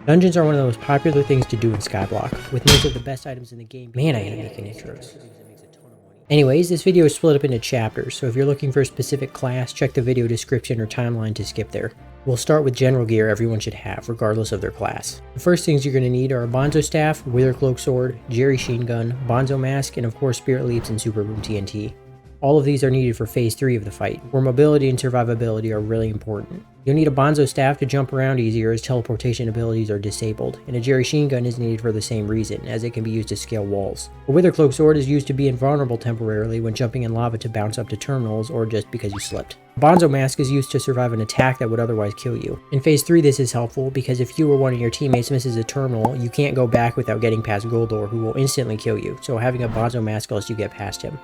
Dungeons are one of the most popular things to do in Skyblock, with most of the best items in the game. Man, I hate making intros. Anyways, this video is split up into chapters, so if you're looking for a specific class, check the video description or timeline to skip there. We'll start with general gear everyone should have, regardless of their class. The first things you're going to need are a Bonzo Staff, Wither Cloak Sword, Jerry Sheen Gun, Bonzo Mask, and of course Spirit Leaps and Super Boom TNT. All of these are needed for Phase 3 of the fight, where mobility and survivability are really important. You'll need a Bonzo Staff to jump around easier as teleportation abilities are disabled, and a Jerry Sheen Gun is needed for the same reason, as it can be used to scale walls. A Wither Cloak Sword is used to be invulnerable temporarily when jumping in lava to bounce up to terminals or just because you slipped. A Bonzo Mask is used to survive an attack that would otherwise kill you. In Phase 3 this is helpful because if you or one of your teammates misses a terminal, you can't go back without getting past Goldor, who will instantly kill you, so having a Bonzo Mask lets you get past him.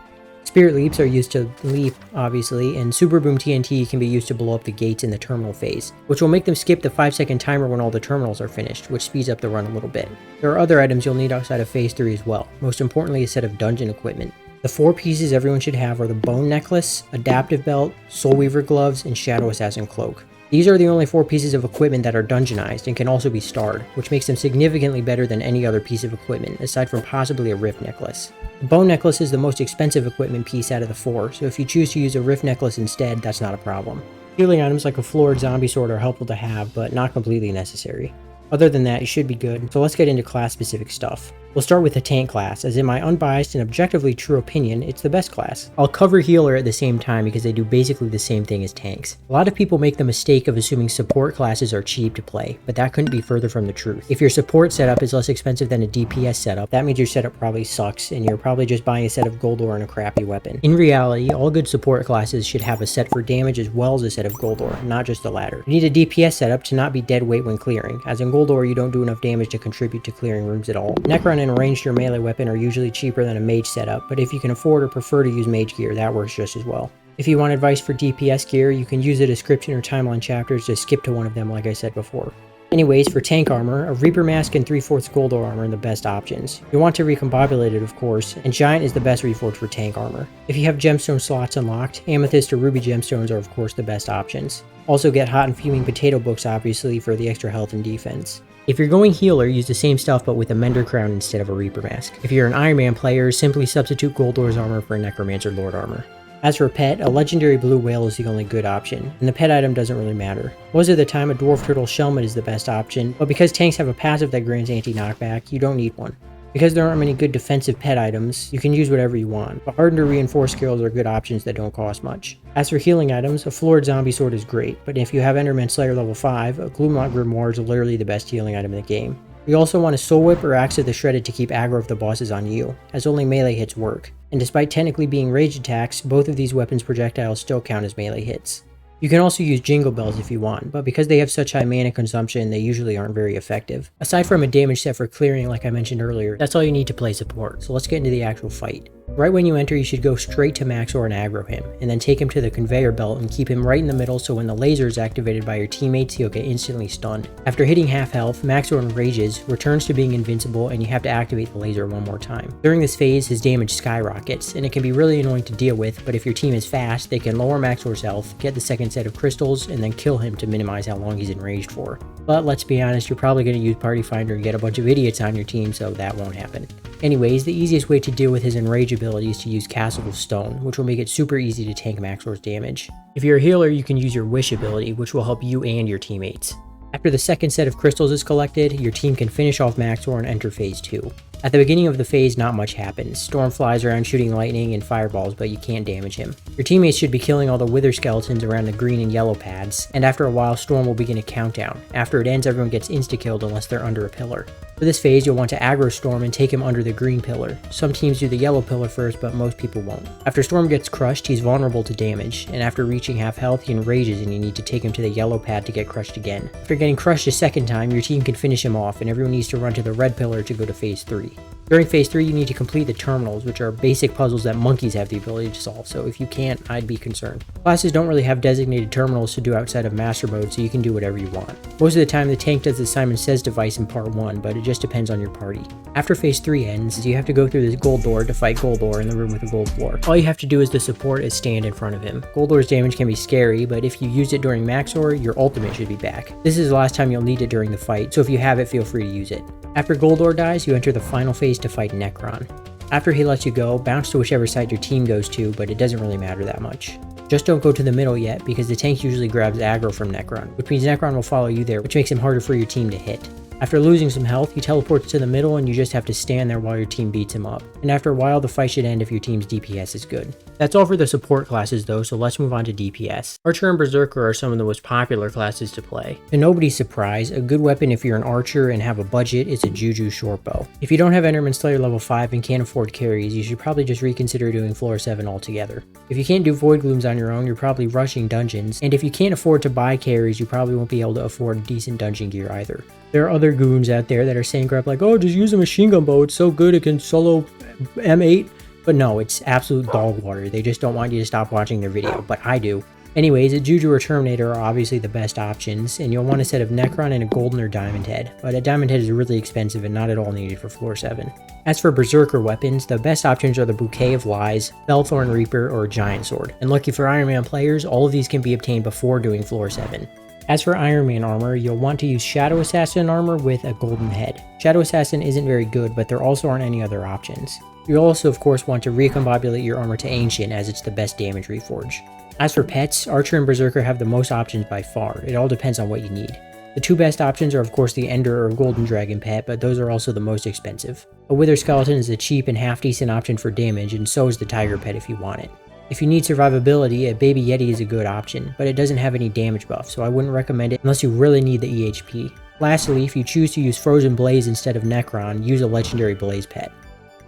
Spirit Leaps are used to leap, obviously, and Super Boom TNT can be used to blow up the gates in the terminal phase, which will make them skip the 5-second timer when all the terminals are finished, which speeds up the run a little bit. There are other items you'll need outside of Phase 3 as well, most importantly a set of dungeon equipment. The 4 pieces everyone should have are the Bone Necklace, Adaptive Belt, Soul Weaver Gloves, and Shadow Assassin Cloak. These are the only 4 pieces of equipment that are dungeonized and can also be starred, which makes them significantly better than any other piece of equipment, aside from possibly a Rift Necklace. The Bone Necklace is the most expensive equipment piece out of the 4, so if you choose to use a Rift Necklace instead, that's not a problem. Healing items like a Florid Zombie Sword are helpful to have, but not completely necessary. Other than that, you should be good, so let's get into class-specific stuff. We'll start with the tank class, as in my unbiased and objectively true opinion, it's the best class. I'll cover healer at the same time because they do basically the same thing as tanks. A lot of people make the mistake of assuming support classes are cheap to play, but that couldn't be further from the truth. If your support setup is less expensive than a DPS setup, that means your setup probably sucks, and you're probably just buying a set of Goldor and a crappy weapon. In reality, all good support classes should have a set for damage as well as a set of Goldor, not just the latter. You need a DPS setup to not be dead weight when clearing, as in Goldor you don't do enough damage to contribute to clearing rooms at all. Necron and ranged or melee weapon are usually cheaper than a mage setup, but if you can afford or prefer to use mage gear, that works just as well. If you want advice for DPS gear, you can use the description or timeline chapters to skip to one of them like I said before. Anyways, for tank armor, a Reaper Mask and 3/4 Goldor armor are the best options. You want to recombobulate it of course, and Giant is the best reforge for tank armor. If you have gemstone slots unlocked, Amethyst or Ruby gemstones are of course the best options. Also get Hot and Fuming Potato books obviously for the extra health and defense. If you're going healer, use the same stuff but with a Mender Crown instead of a Reaper Mask. If you're an Iron Man player, simply substitute Goldor's armor for a Necromancer Lord armor. As for pet, a legendary blue whale is the only good option, and the pet item doesn't really matter. Most of the time a Dwarf Turtle Shellmet is the best option, but because tanks have a passive that grants anti-knockback, you don't need one. Because there aren't many good defensive pet items, you can use whatever you want, but hardened or reinforced skills are good options that don't cost much. As for healing items, a Florid Zombie Sword is great, but if you have Enderman Slayer level 5, a Gloomlock Grimoire is literally the best healing item in the game. You also want a Soul Whip or Axe of the Shredded to keep aggro of the bosses on you, as only melee hits work, and despite technically being rage attacks, both of these weapons' projectiles still count as melee hits. You can also use Jingle Bells if you want, but because they have such high mana consumption, they usually aren't very effective. Aside from a damage set for clearing like I mentioned earlier, that's all you need to play support, so let's get into the actual fight. Right when you enter, you should go straight to Maxor and aggro him, and then take him to the conveyor belt and keep him right in the middle so when the laser is activated by your teammates, he'll get instantly stunned. After hitting half health, Maxor rages, returns to being invincible, and you have to activate the laser one more time. During this phase, his damage skyrockets, and it can be really annoying to deal with, but if your team is fast, they can lower Maxor's health, get the second set of crystals, and then kill him to minimize how long he's enraged for. But let's be honest, you're probably going to use Party Finder and get a bunch of idiots on your team, so that won't happen. Anyways, the easiest way to deal with his enrage ability is to use Castle of Stone, which will make it super easy to tank Maxor's damage. If you're a healer, you can use your Wish ability, which will help you and your teammates. After the second set of crystals is collected, your team can finish off Maxor and enter Phase 2. At the beginning of the phase, not much happens. Storm flies around shooting lightning and fireballs, but you can't damage him. Your teammates should be killing all the wither skeletons around the green and yellow pads, and after a while, Storm will begin a countdown. After it ends, everyone gets insta-killed unless they're under a pillar. For this phase, you'll want to aggro Storm and take him under the green pillar. Some teams do the yellow pillar first, but most people won't. After Storm gets crushed, he's vulnerable to damage, and after reaching half health, he enrages and you need to take him to the yellow pad to get crushed again. After getting crushed a second time, your team can finish him off, and everyone needs to run to the red pillar to go to Phase 3. During phase 3, you need to complete the terminals, which are basic puzzles that monkeys have the ability to solve, so if you can't, I'd be concerned. Classes don't really have designated terminals to do outside of master mode, so you can do whatever you want. Most of the time, the tank does the Simon Says device in part 1, but it just depends on your party. After phase 3 ends, you have to go through this Goldor to fight Goldor in the room with the gold floor. All you have to do as the support is stand in front of him. Goldor's damage can be scary, but if you used it during Maxor, your ultimate should be back. This is the last time you'll need it during the fight, so if you have it, feel free to use it. After Goldor dies, you enter the final phase to fight Necron. After he lets you go, bounce to whichever side your team goes to, but it doesn't really matter that much. Just don't go to the middle yet, because the tank usually grabs aggro from Necron, which means Necron will follow you there, which makes him harder for your team to hit. After losing some health, he teleports to the middle and you just have to stand there while your team beats him up. And after a while, the fight should end if your team's DPS is good. That's all for the support classes though, so let's move on to DPS. Archer and Berserker are some of the most popular classes to play. To nobody's surprise, a good weapon if you're an archer and have a budget is a Juju shortbow. If you don't have Enderman Slayer level 5 and can't afford carries, you should probably just reconsider doing floor 7 altogether. If you can't do Void Glooms on your own, you're probably rushing dungeons, and if you can't afford to buy carries, you probably won't be able to afford decent dungeon gear either. There are other goons out there that are saying crap like, oh, just use a machine gun bow, it's so good it can solo M8. But no, it's absolute dog water. They just don't want you to stop watching their video, but I do. Anyways, a Juju or Terminator are obviously the best options, and you'll want a set of Necron and a Golden or Diamond Head, but a Diamond Head is really expensive and not at all needed for floor 7. As for Berserker weapons, the best options are the Bouquet of Lies, Felthorn Reaper, or Giant Sword. And lucky for Iron Man players, all of these can be obtained before doing floor 7. As for Iron Man armor, you'll want to use Shadow Assassin armor with a golden head. Shadow Assassin isn't very good, but there also aren't any other options. You'll also of course want to recombobulate your armor to Ancient as it's the best damage reforge. As for pets, Archer and Berserker have the most options by far. It all depends on what you need. The two best options are of course the Ender or Golden Dragon pet, but those are also the most expensive. A Wither Skeleton is a cheap and half decent option for damage, and so is the Tiger pet if you want it. If you need survivability, a Baby Yeti is a good option, but it doesn't have any damage buff, so I wouldn't recommend it unless you really need the EHP. Lastly, if you choose to use Frozen Blaze instead of Necron, use a Legendary Blaze pet.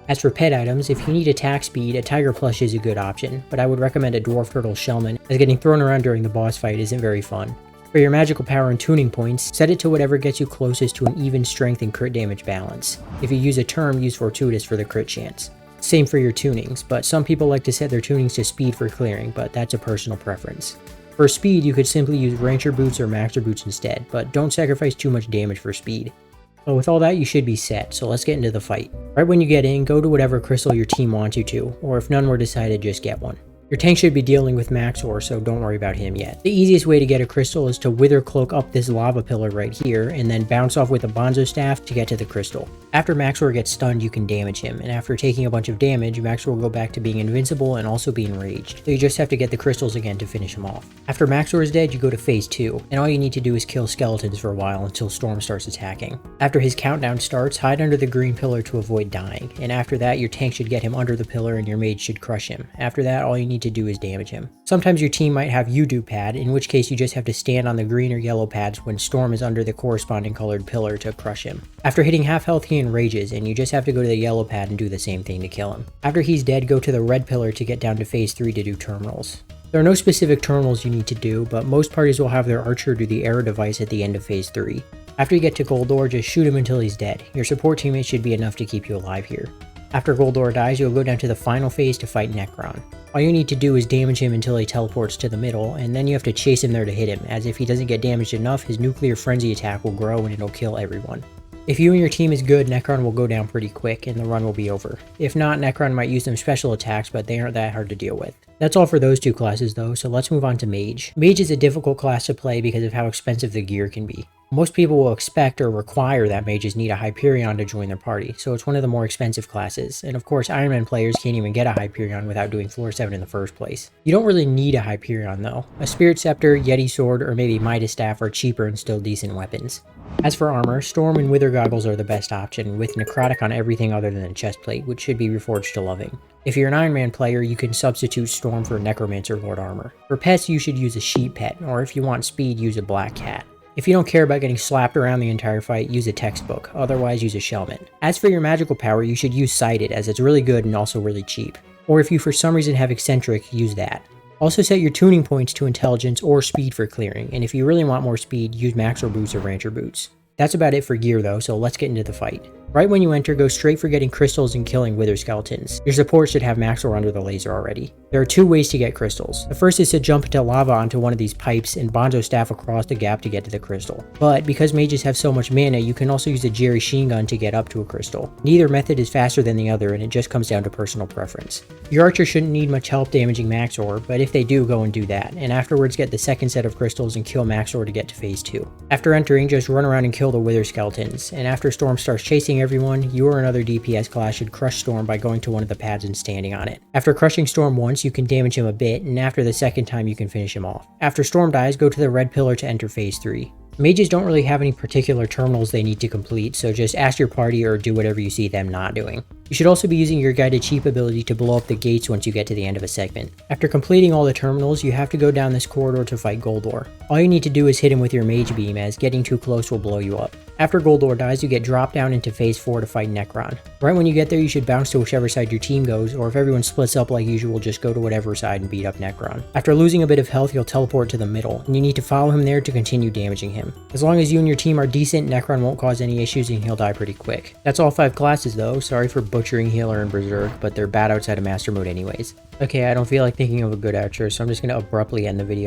As for pet items, if you need attack speed, a Tiger Plush is a good option, but I would recommend a Dwarf Turtle Shellman, as getting thrown around during the boss fight isn't very fun. For your magical power and tuning points, set it to whatever gets you closest to an even strength and crit damage balance. If you use a term, use Fortuitous for the crit chance. Same for your tunings, but some people like to set their tunings to speed for clearing, but that's a personal preference. For speed, you could simply use Rancher Boots or Maxer Boots instead, but don't sacrifice too much damage for speed. But with all that, you should be set, so let's get into the fight. Right when you get in, go to whatever crystal your team wants you to, or if none were decided, just get one. Your tank should be dealing with Maxor, so don't worry about him yet. The easiest way to get a crystal is to Wither Cloak up this lava pillar right here, and then bounce off with a Bonzo Staff to get to the crystal. After Maxor gets stunned, you can damage him, and after taking a bunch of damage, Maxor will go back to being invincible and also be enraged, so you just have to get the crystals again to finish him off. After Maxor is dead, you go to phase 2, and all you need to do is kill skeletons for a while until Storm starts attacking. After his countdown starts, hide under the green pillar to avoid dying, and after that, your tank should get him under the pillar and your mage should crush him. After that, all you need to do is damage him. Sometimes your team might have You-Do pad, in which case you just have to stand on the green or yellow pads when Storm is under the corresponding colored pillar to crush him. After hitting half health, he enrages, and you just have to go to the yellow pad and do the same thing to kill him. After he's dead, go to the red pillar to get down to phase 3 to do terminals. There are no specific terminals you need to do, but most parties will have their archer do the arrow device at the end of phase 3. After you get to Goldor, just shoot him until he's dead. Your support teammate should be enough to keep you alive here. After Goldor dies, you'll go down to the final phase to fight Necron. All you need to do is damage him until he teleports to the middle, and then you have to chase him there to hit him, as if he doesn't get damaged enough, his nuclear frenzy attack will grow and it'll kill everyone. If you and your team is good, Necron will go down pretty quick and the run will be over. If not, Necron might use some special attacks, but they aren't that hard to deal with. That's all for those two classes though, so let's move on to Mage. Mage is a difficult class to play because of how expensive the gear can be. Most people will expect or require that mages need a Hyperion to join their party, so it's one of the more expensive classes, and of course Iron Man players can't even get a Hyperion without doing floor 7 in the first place. You don't really need a Hyperion though. A Spirit Scepter, Yeti Sword, or maybe Midas Staff are cheaper and still decent weapons. As for armor, Storm and Wither Goggles are the best option, with Necrotic on everything other than the chestplate, which should be reforged to Loving. If you're an Iron Man player, you can substitute Storm for Necromancer Lord Armor. For pets, you should use a sheep pet, or if you want speed, use a black cat. If you don't care about getting slapped around the entire fight, use a textbook, otherwise use a Shellman. As for your magical power, you should use Sighted, as it's really good and also really cheap. Or if you for some reason have Eccentric, use that. Also set your tuning points to Intelligence or Speed for clearing, and if you really want more speed, use Maxor Boots or Rancher Boots. That's about it for gear though, so let's get into the fight. Right when you enter, go straight for getting crystals and killing wither skeletons. Your support should have max ore under the laser already. There are 2 ways to get crystals. The first is to jump into lava onto one of these pipes and bonzo staff across the gap to get to the crystal. But because mages have so much mana, you can also use a Jerry Sheen gun to get up to a crystal. Neither method is faster than the other, and it just comes down to personal preference. Your archer shouldn't need much help damaging max ore, but if they do, go and do that, and afterwards get the second set of crystals and kill max ore to get to phase 2. After entering, just run around and kill the wither skeletons, and after Storm starts chasing everyone, you or another DPS class should crush Storm by going to one of the pads and standing on it. After crushing Storm once, you can damage him a bit, and after the second time you can finish him off. After Storm dies, go to the red pillar to enter phase 3. Mages don't really have any particular terminals they need to complete, so just ask your party or do whatever you see them not doing. You should also be using your guided cheap ability to blow up the gates once you get to the end of a segment. After completing all the terminals, you have to go down this corridor to fight Goldor. All you need to do is hit him with your mage beam, as getting too close will blow you up. After Goldor dies, you get dropped down into phase 4 to fight Necron. Right when you get there, you should bounce to whichever side your team goes, or if everyone splits up like usual, just go to whatever side and beat up Necron. After losing a bit of health, you'll teleport to the middle, and you need to follow him there to continue damaging him. As long as you and your team are decent, Necron won't cause any issues and he'll die pretty quick. That's all 5 classes though. Sorry for butchering Healer and Berserk, but they're bad outside of Master Mode anyways. Okay, I don't feel like thinking of a good outro, so I'm just going to abruptly end the video.